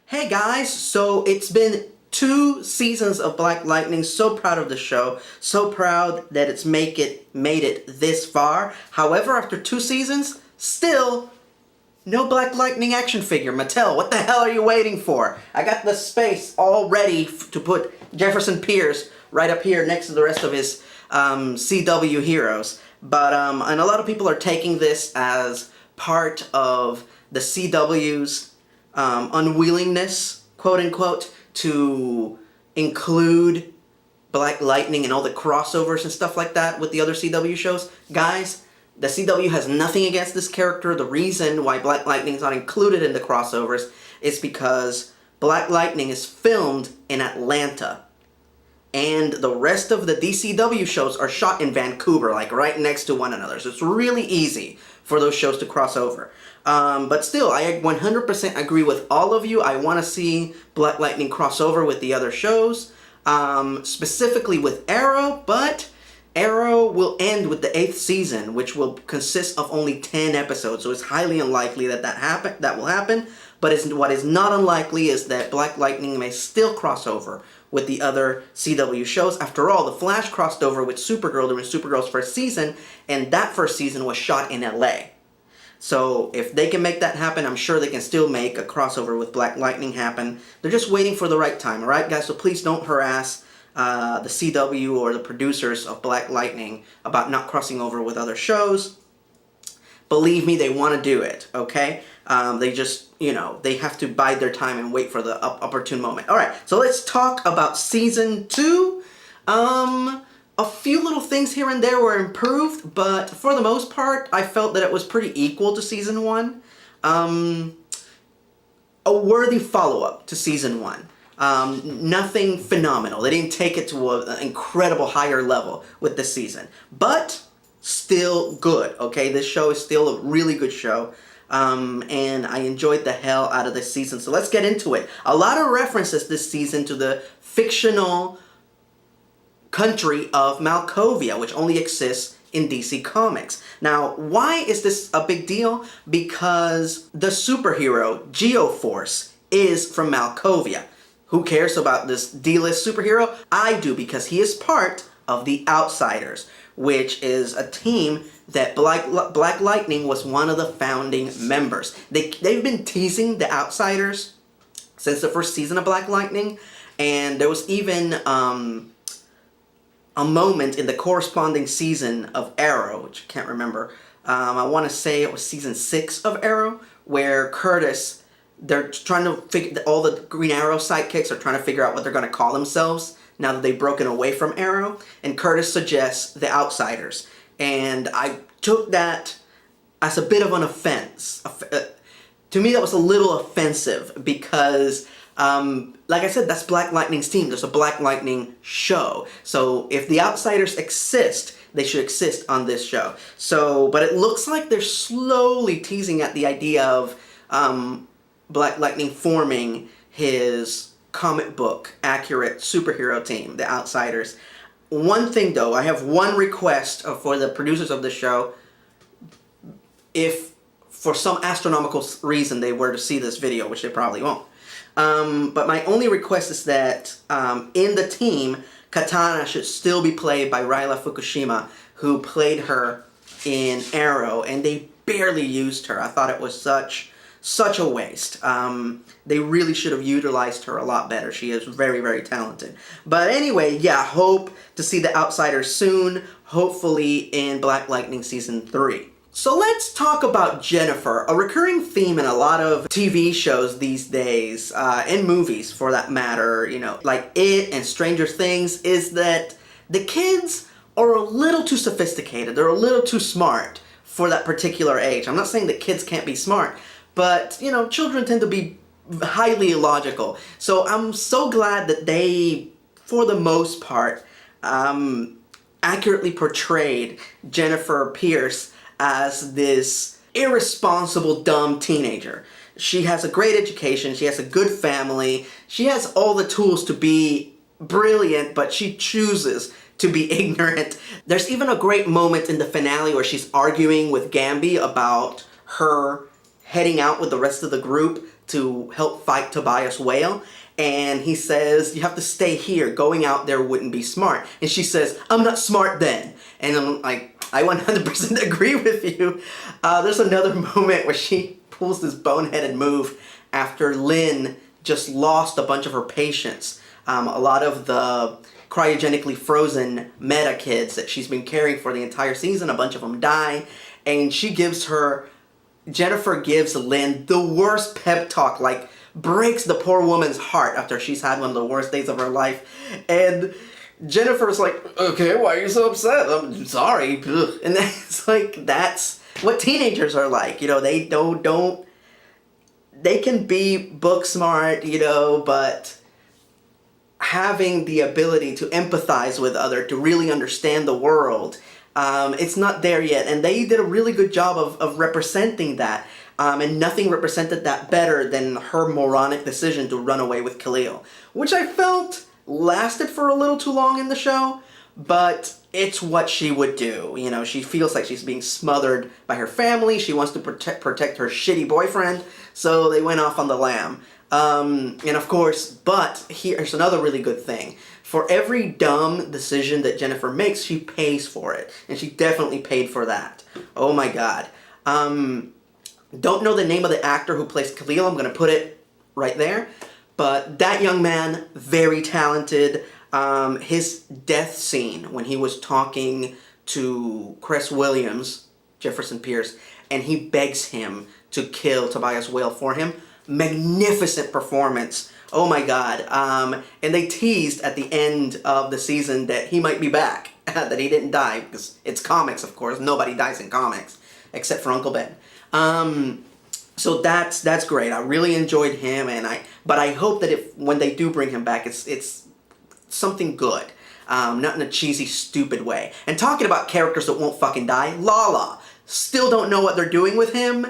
Hey guys, so it's been 2 seasons of Black Lightning. So proud of the show. So proud that it's made it this far. However, after 2 seasons, still no Black Lightning action figure. Mattel, what the hell are you waiting for? I got the space all ready to put Jefferson Pierce right up here next to the rest of his CW heroes. But and a lot of people are taking this as part of the CW's unwillingness, quote unquote, to include Black Lightning and all the crossovers and stuff like that with the other CW shows. Guys, the CW has nothing against this character. The reason why Black Lightning is not included in the crossovers is because Black Lightning is filmed in Atlanta. And the rest of the DCW shows are shot in Vancouver, like right next to one another. So it's really easy for those shows to cross over. But still, I 100% agree with all of you. I want to see Black Lightning cross over with the other shows, specifically with Arrow, but Arrow will end with the 8th season, which will consist of only 10 episodes. So it's highly unlikely that will happen. But what is not unlikely is that Black Lightning may still cross over with the other CW shows. After all, The Flash crossed over with Supergirl during Supergirl's first season, and that first season was shot in LA. So if they can make that happen, I'm sure they can still make a crossover with Black Lightning happen. They're just waiting for the right time, alright guys? So please don't harass the CW or the producers of Black Lightning about not crossing over with other shows. Believe me, they want to do it, okay? They just, they have to bide their time and wait for the opportune moment. Alright, so let's talk about Season 2. A few little things here and there were improved, but for the most part, I felt that it was pretty equal to Season 1. A worthy follow-up to Season 1. Nothing phenomenal. They didn't take it to an incredible higher level with this season. But still good, okay? This show is still a really good show. And I enjoyed the hell out of this season. So let's get into it. A lot of references this season to the fictional country of Malkovia, which only exists in DC Comics. Now, why is this a big deal? Because the superhero, Geoforce, is from Malkovia. Who cares about this D-list superhero? I do, because he is part of the Outsiders, which is a team that Black Lightning was one of the founding members. They've been teasing the Outsiders since the first season of Black Lightning, and there was even a moment in the corresponding season of Arrow, which I can't remember. I want to say it was season 6 of Arrow, where Curtis, they're trying to figure, all the Green Arrow sidekicks are trying to figure out what they're going to call themselves now that they've broken away from Arrow, and Curtis suggests the Outsiders. And I took that as a bit of an offense. To me, that was a little offensive because, like I said, that's Black Lightning's team. There's a Black Lightning show. So if the Outsiders exist, they should exist on this show. So, but it looks like they're slowly teasing at the idea of Black Lightning forming his comic book accurate superhero team, the Outsiders. One thing though, I have one request for the producers of the show. If for some astronomical reason they were to see this video, which they probably won't. But my only request is that in the team, Katana should still be played by Ryla Fukushima, who played her in Arrow, and they barely used her. I thought it was such a waste. They really should have utilized her a lot better. She is very, very talented. But anyway, yeah, hope to see the Outsiders soon, hopefully in Black Lightning Season 3. So let's talk about Jennifer. A recurring theme in a lot of TV shows these days, and movies for that matter, like It and Stranger Things, is that the kids are a little too sophisticated. They're a little too smart for that particular age. I'm not saying that kids can't be smart, but, children tend to be highly illogical. So I'm so glad that they, for the most part, accurately portrayed Jennifer Pierce as this irresponsible, dumb teenager. She has a great education, she has a good family, she has all the tools to be brilliant, but she chooses to be ignorant. There's even a great moment in the finale where she's arguing with Gambi about her heading out with the rest of the group to help fight Tobias Whale. And he says, you have to stay here. Going out there wouldn't be smart. And she says, I'm not smart then. And I'm like, I 100% agree with you. There's another moment where she pulls this boneheaded move after Lynn just lost a bunch of her patients. A lot of the cryogenically frozen meta kids that she's been caring for the entire season, a bunch of them die. And Jennifer gives Lynn the worst pep talk, like breaks the poor woman's heart after she's had one of the worst days of her life. And Jennifer's like, okay, why are you so upset? I'm sorry. Ugh. And it's like, that's what teenagers are like. You know, they they can be book smart, you know, but having the ability to empathize with others, to really understand the world, it's not there yet. And they did a really good job of representing that. And nothing represented that better than her moronic decision to run away with Khalil, which I felt lasted for a little too long in the show, but it's what she would do. You know, she feels like she's being smothered by her family. She wants to protect her shitty boyfriend, so they went off on the lam. And of course, but here's another really good thing. For every dumb decision that Jennifer makes, she pays for it. And she definitely paid for that. Oh my god. Don't know the name of the actor who plays Khalil. I'm going to put it right there. But that young man, very talented. His death scene when he was talking to Chris Williams, Jefferson Pierce, and he begs him to kill Tobias Whale for him. Magnificent performance. Oh my god. And they teased at the end of the season that he might be back. That he didn't die, because it's comics, of course. Nobody dies in comics, except for Uncle Ben. So that's great. I really enjoyed him, but I hope that when they do bring him back, it's something good. Not in a cheesy, stupid way. And talking about characters that won't fucking die, Lala. Still don't know what they're doing with him.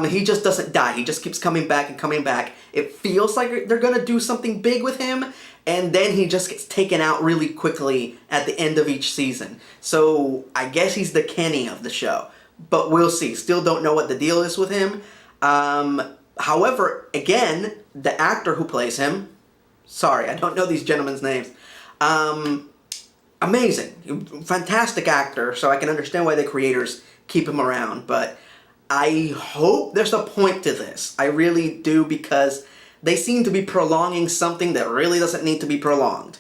He just doesn't die. He just keeps coming back and coming back. It feels like they're gonna do something big with him, and then he just gets taken out really quickly at the end of each season. So I guess he's the Kenny of the show. But we'll see. Still don't know what the deal is with him. However, again, the actor who plays him, sorry, I don't know these gentlemen's names. Amazing. Fantastic actor, so I can understand why the creators keep him around. But I hope there's a point to this. I really do, because they seem to be prolonging something that really doesn't need to be prolonged.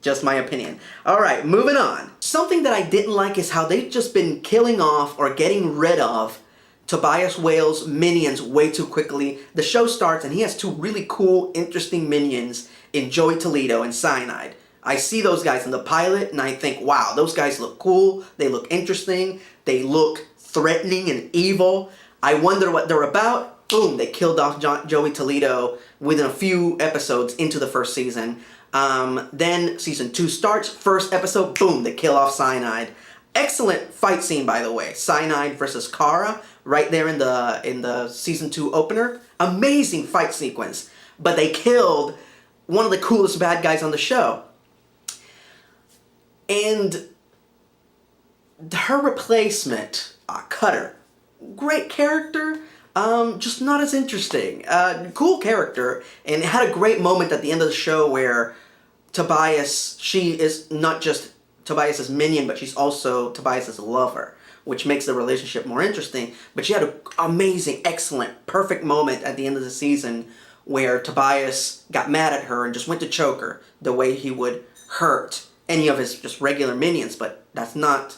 Just my opinion. Alright, moving on. Something that I didn't like is how they've just been killing off or getting rid of Tobias Whale's minions way too quickly. The show starts and he has two really cool, interesting minions in Joey Toledo and Cyanide. I see those guys in the pilot and I think, wow, those guys look cool, they look interesting, they look threatening and evil. I wonder what they're about. Boom, they killed off Joey Toledo within a few episodes into the first season. Then season 2 starts, first episode, boom, they kill off Cyanide. Excellent fight scene, by the way. Cyanide versus Kara, right there in the season 2 opener. Amazing fight sequence. But they killed one of the coolest bad guys on the show. And her replacement, Cutter, great character, just not as interesting. Cool character, and it had a great moment at the end of the show where Tobias, she is not just Tobias's minion, but she's also Tobias's lover, which makes the relationship more interesting. But she had an amazing, excellent, perfect moment at the end of the season where Tobias got mad at her and just went to choke her the way he would hurt any of his just regular minions. But that's not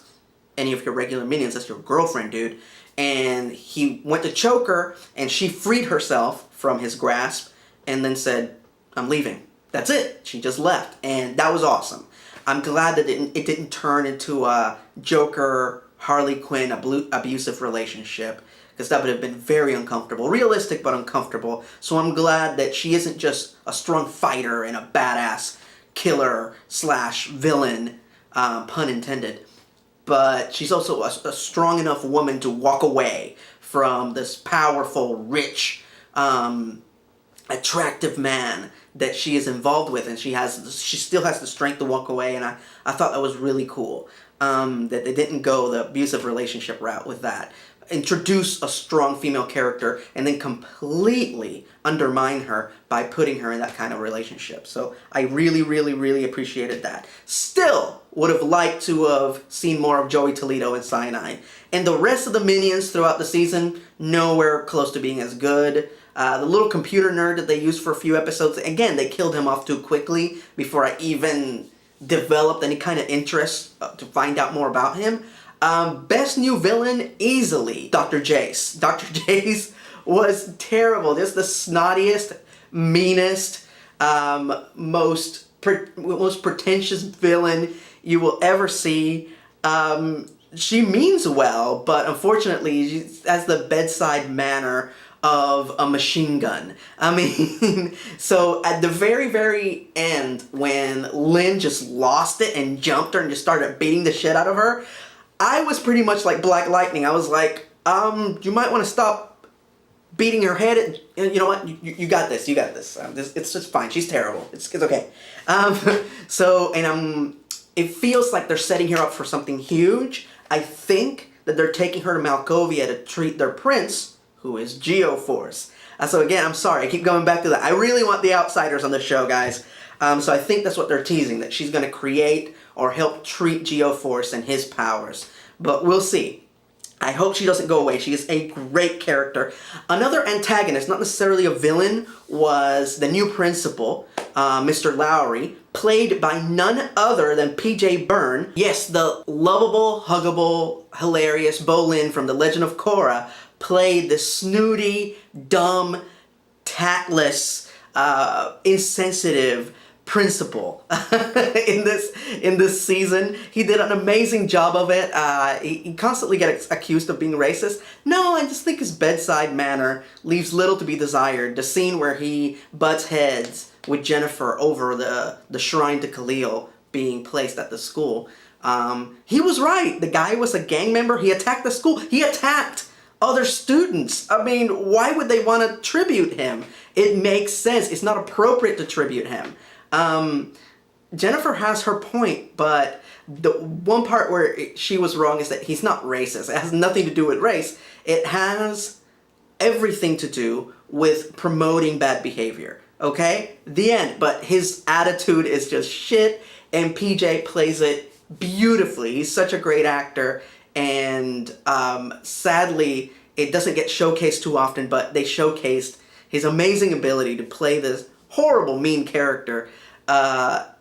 any of your regular minions, that's your girlfriend, dude. And he went to choke her, and she freed herself from his grasp and then said, I'm leaving. That's it. She just left. And that was awesome. I'm glad that it didn't turn into a Joker, Harley Quinn abusive relationship, because that would have been very uncomfortable. Realistic, but uncomfortable. So I'm glad that she isn't just a strong fighter and a badass killer / villain, pun intended. But she's also a strong enough woman to walk away from this powerful, rich, attractive man that she is involved with, and she still has the strength to walk away. And I thought that was really cool, that they didn't go the abusive relationship route with that. introduce a strong female character and then completely undermine her by putting her in that kind of relationship. So I really, really, really appreciated that. Still would have liked to have seen more of Joey Toledo and Cyanide. And the rest of the minions throughout the season, nowhere close to being as good. The little computer nerd that they used for a few episodes, again, they killed him off too quickly before I even developed any kind of interest to find out more about him. Best new villain, easily, Dr. Jace. Dr. Jace was terrible. Just the snottiest, meanest, most pretentious villain you will ever see. She means well, but unfortunately she has the bedside manner of a machine gun. I mean, so at the very, very end, when Lynn just lost it and jumped her and just started beating the shit out of her, I was pretty much like Black Lightning. I was like, you might want to stop beating her head. You know what? You got this. You got this. It's just fine. She's terrible. It's okay. It feels like they're setting her up for something huge. I think that they're taking her to Malkovia to treat their prince, who is Geoforce. So again, I'm sorry, I keep going back to that. I really want the outsiders on the show, guys. So I think that's what they're teasing, that she's going to create or help treat Geoforce and his powers. But we'll see. I hope she doesn't go away. She is a great character. Another antagonist, not necessarily a villain, was the new principal, Mr. Lowry, played by none other than PJ Byrne. Yes, the lovable, huggable, hilarious Bolin from The Legend of Korra played the snooty, dumb, tactless, insensitive principal in this season. He did an amazing job of it. He constantly gets accused of being racist. No, I just think his bedside manner leaves little to be desired. The scene where he butts heads with Jennifer over the shrine to Khalil being placed at the school. He was right. The guy was a gang member. He attacked the school. He attacked other students. I mean, why would they want to tribute him? It makes sense. It's not appropriate to tribute him. Jennifer has her point, but the one part where she was wrong is that he's not racist. It has nothing to do with race. It has everything to do with promoting bad behavior. Okay? The end. But his attitude is just shit, and PJ plays it beautifully. He's such a great actor, and sadly, it doesn't get showcased too often, but they showcased his amazing ability to play this horrible, mean character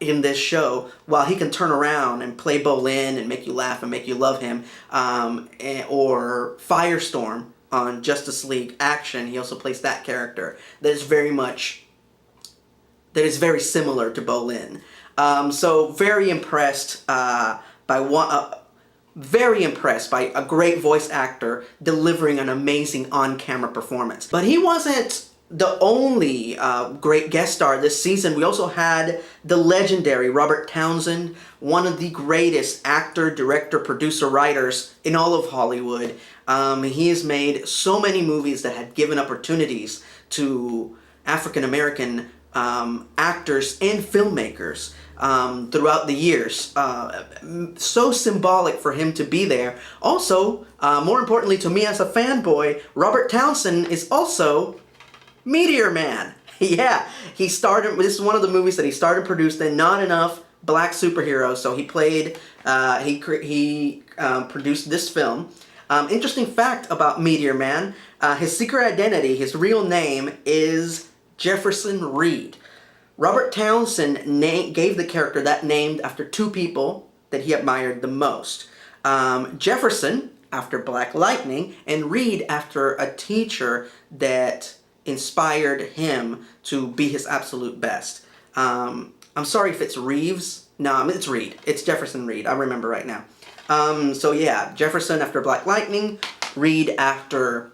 in this show, while he can turn around and play Bolin and make you laugh and make you love him, or Firestorm on Justice League Action. He also plays that character that is very similar to Bolin. So very impressed very impressed by a great voice actor delivering an amazing on-camera performance. But he wasn't the only great guest star this season. We also had the legendary Robert Townsend, one of the greatest actor, director, producer, writers in all of Hollywood. He has made so many movies that had given opportunities to African-American actors and filmmakers throughout the years. So symbolic for him to be there. Also, more importantly to me as a fanboy, Robert Townsend is also Meteor Man. Yeah, this is one of the movies that he started producing. Not enough black superheroes, so he played, he produced this film. Interesting fact about Meteor Man, his secret identity, his real name is Jefferson Reed. Robert Townsend gave the character that name after two people that he admired the most. Jefferson, after Black Lightning, and Reed after a teacher that inspired him to be his absolute best. I'm sorry if it's Reeves. No, it's Reed. It's Jefferson Reed. I remember right now. So yeah, Jefferson after Black Lightning, Reed after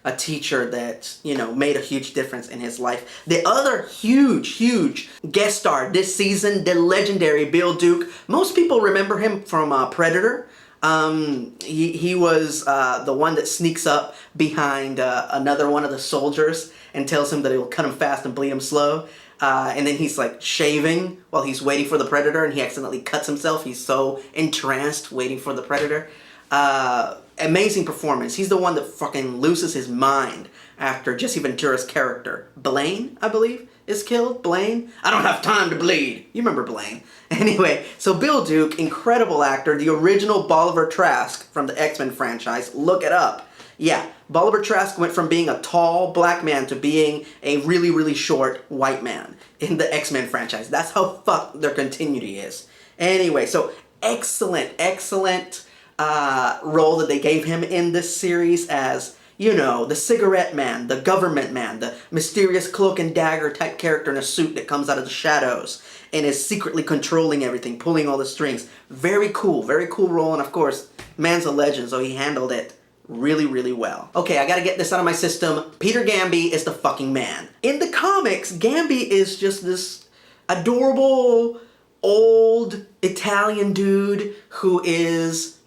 a teacher that, made a huge difference in his life. The other huge guest star this season, the legendary Bill Duke. Most people remember him from Predator. He was the one that sneaks up behind another one of the soldiers and tells him that he'll cut him fast and bleed him slow. And then he's like shaving while he's waiting for the Predator, and he accidentally cuts himself. He's so entranced waiting for the Predator. Amazing performance. He's the one that fucking loses his mind after Jesse Ventura's character, Blaine, I believe, is killed. Blaine? I don't have time to bleed. You remember Blaine. Anyway, so Bill Duke, incredible actor, the original Bolivar Trask from the X-Men franchise. Look it up. Yeah, Bolivar Trask went from being a tall black man to being a really, really short white man in the X-Men franchise. That's how fucked their continuity is. Anyway, so excellent, excellent role that they gave him in this series as, you know, the cigarette man, the government man, the mysterious cloak and dagger type character in a suit that comes out of the shadows and is secretly controlling everything, pulling all the strings. Very cool role, and of course, man's a legend, so he handled it really, really well. Okay, I gotta get this out of my system. Peter Gamby is the fucking man. In the comics, Gamby is just this adorable, old Italian dude who is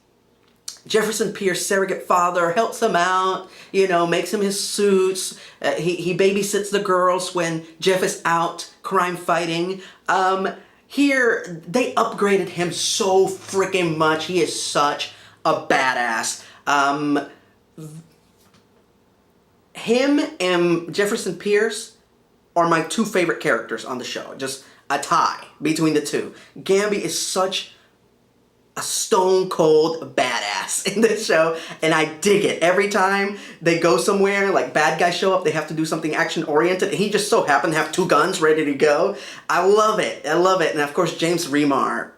Jefferson Pierce's surrogate father, helps him out, you know, makes him his suits. He babysits the girls when Jeff is out crime fighting. Here, they upgraded him so freaking much. He is such a badass. Him and Jefferson Pierce are my two favorite characters on the show. Just a tie between the two. Gamby is such a stone cold badass in this show, and I dig it. Every time they go somewhere, like bad guys show up, they have to do something action oriented, and he just so happened to have two guns ready to go. I love it. I love it. And of course, James Remar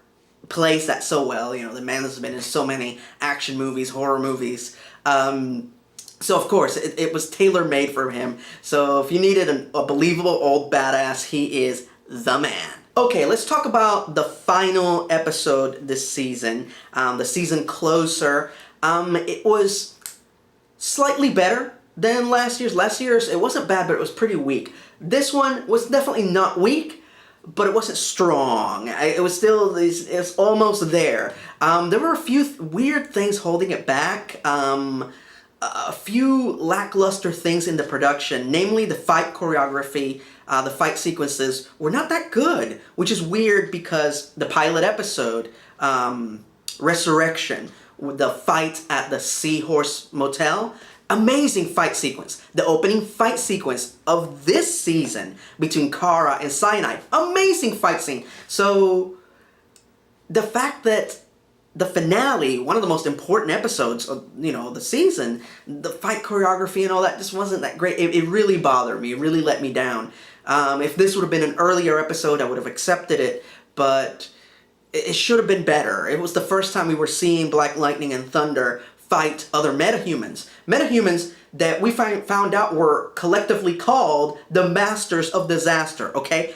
plays that so well. You know, the man has been in so many action movies, horror movies. So of course, it was tailor-made for him. So if you needed a believable old badass, he is the man. Okay, let's talk about the final episode this season, the season closer. It was slightly better than last year's. Last year's, it wasn't bad, but it was pretty weak. This one was definitely not weak, but it wasn't strong. It was still, it's almost there. There were a few weird things holding it back. A few lackluster things in the production, namely the fight choreography, the fight sequences were not that good, which is weird because the pilot episode, Resurrection, the fight at the Seahorse Motel, amazing fight sequence. The opening fight sequence of this season between Kara and Cyanide, amazing fight scene. So the fact that the finale, one of the most important episodes of, you know, the season, the fight choreography and all that just wasn't that great. It really bothered me. It really let me down. If this would have been an earlier episode, I would have accepted it, but it should have been better. It was the first time we were seeing Black Lightning and Thunder fight other metahumans. Metahumans that we found out were collectively called the Masters of Disaster, okay?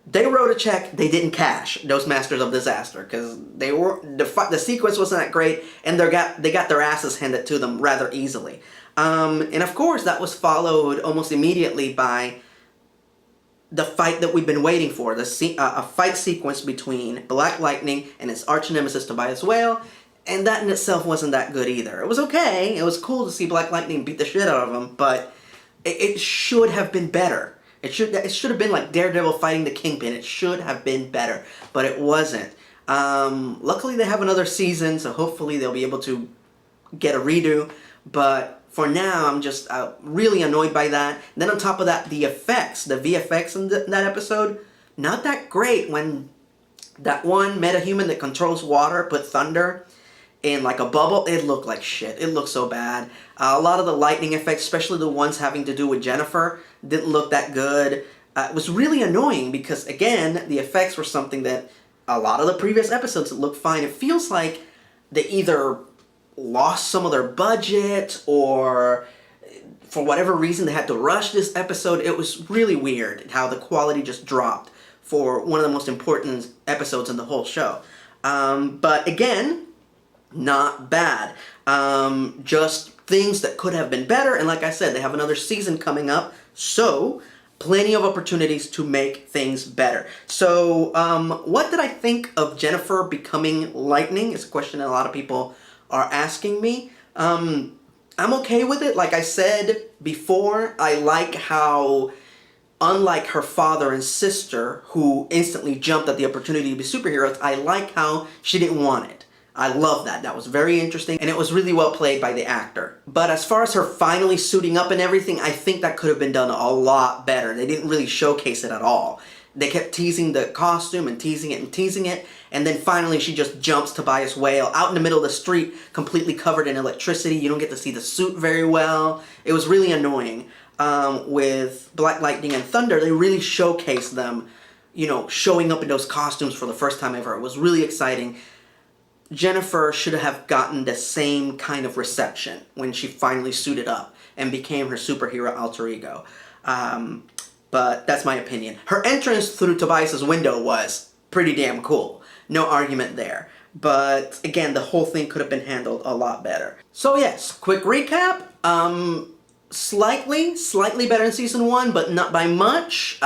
They wrote a check they didn't cash, those Masters of Disaster, because the sequence wasn't that great, and they got their asses handed to them rather easily. And of course, that was followed almost immediately by the fight that we've been waiting for, a fight sequence between Black Lightning and his arch nemesis Tobias Whale, and that in itself wasn't that good either. It was okay, it was cool to see Black Lightning beat the shit out of him, but it should have been better. It should have been like Daredevil fighting the Kingpin. It should have been better, but it wasn't. Luckily, they have another season, so hopefully they'll be able to get a redo. But for now, I'm just really annoyed by that. And then on top of that, the effects, the VFX in that episode, not that great. When that one metahuman that controls water put thunder in like a bubble, it looked like shit. It looked so bad. A lot of the lightning effects, especially the ones having to do with Jennifer, didn't look that good. It was really annoying because, again, the effects were something that a lot of the previous episodes looked fine. It feels like they either lost some of their budget or for whatever reason they had to rush this episode. It was really weird how the quality just dropped for one of the most important episodes in the whole show. But again, not bad. Just things that could have been better, and like I said, they have another season coming up, so plenty of opportunities to make things better. So, what did I think of Jennifer becoming Lightning is a question that a lot of people are asking me. I'm okay with it. Like I said before, I like how, unlike her father and sister, who instantly jumped at the opportunity to be superheroes, I like how she didn't want it. I love that. That was very interesting, and it was really well played by the actor. But as far as her finally suiting up and everything, I think that could have been done a lot better. They didn't really showcase it at all. They kept teasing the costume and teasing it, and then finally she just jumps Tobias Whale out in the middle of the street, completely covered in electricity. You don't get to see the suit very well. It was really annoying. With Black Lightning and Thunder, they really showcased them, you know, showing up in those costumes for the first time ever. It was really exciting. Jennifer should have gotten the same kind of reception when she finally suited up and became her superhero alter ego. But that's my opinion. Her entrance through Tobias's window was pretty damn cool. No argument there. But again, the whole thing could have been handled a lot better. So yes, quick recap. Slightly better in season 1, but not by much.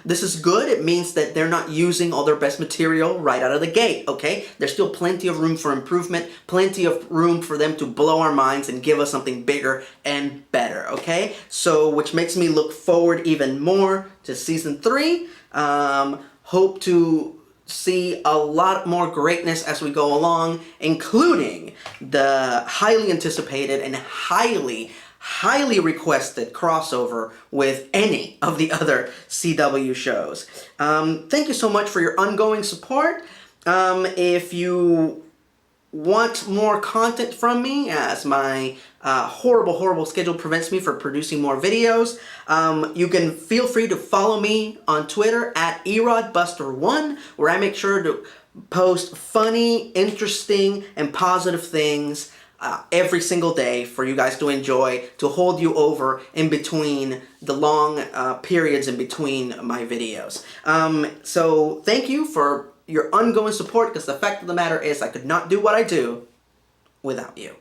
This is good. It means that they're not using all their best material right out of the gate, okay? There's still plenty of room for improvement, plenty of room for them to blow our minds and give us something bigger and better, okay? So, which makes me look forward even more to season 3. Hope to see a lot more greatness as we go along, including the highly anticipated and highly requested crossover with any of the other CW shows. Thank you so much for your ongoing support. If you want more content from me, as my horrible schedule prevents me from producing more videos, you can feel free to follow me on Twitter at erodbuster1, where I make sure to post funny, interesting, and positive things every single day for you guys to enjoy, to hold you over in between the long periods in between my videos. So thank you for your ongoing support, because the fact of the matter is I could not do what I do without you.